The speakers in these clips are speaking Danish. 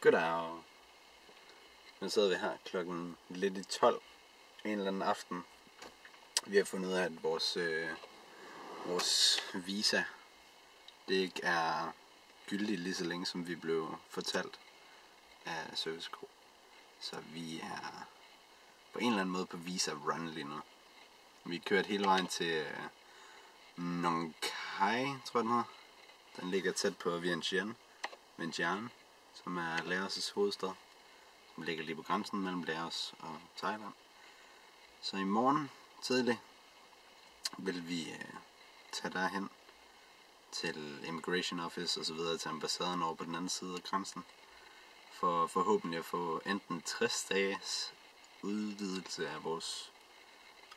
Goddag. Nu sidder vi her klokken lidt i 12 en eller anden aften. Vi har fundet ud af, at vores visa det ikke er gyldigt lige så længe, som vi blev fortalt af Service Crew. Så vi er på en eller anden måde på visa run lige nu. Vi har kørt hele vejen til Nong Khai, tror jeg den hedder. Den ligger tæt på Vientiane, som er Laos' hovedstad, som ligger lige på grænsen mellem Laos og Thailand. Så i morgen tidlig vil vi tage derhen til Immigration Office og så videre til ambassaden over på den anden side af grænsen, for forhåbentlig at få enten 60 dages udvidelse af vores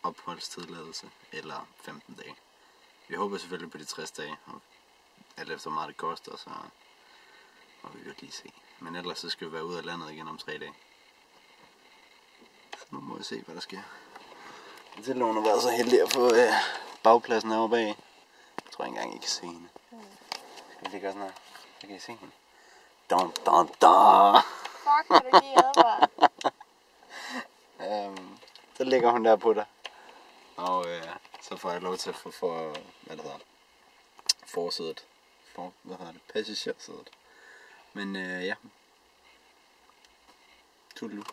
opholdstilladelse eller 15 dage. Vi håber selvfølgelig på de 60 dage, og alt efter hvor meget det koster, så må vi jo lige se. Men ellers så skal vi være ude af landet igen om 3 dage. Så nu må vi se, hvad der sker. Til nogen har været så heldig at få bagpladsen herovre bag. Jeg tror ikke engang, I kan se hende. Skal vi lige gøre sådan her? Så kan I se hende. Dun, dun, dun. Fuck, kan du give advaret? Så ligger hun der på dig. Og så får jeg lov til at få hvad det hedder, forsædet. Passagersædet. Men ja. Tudelu.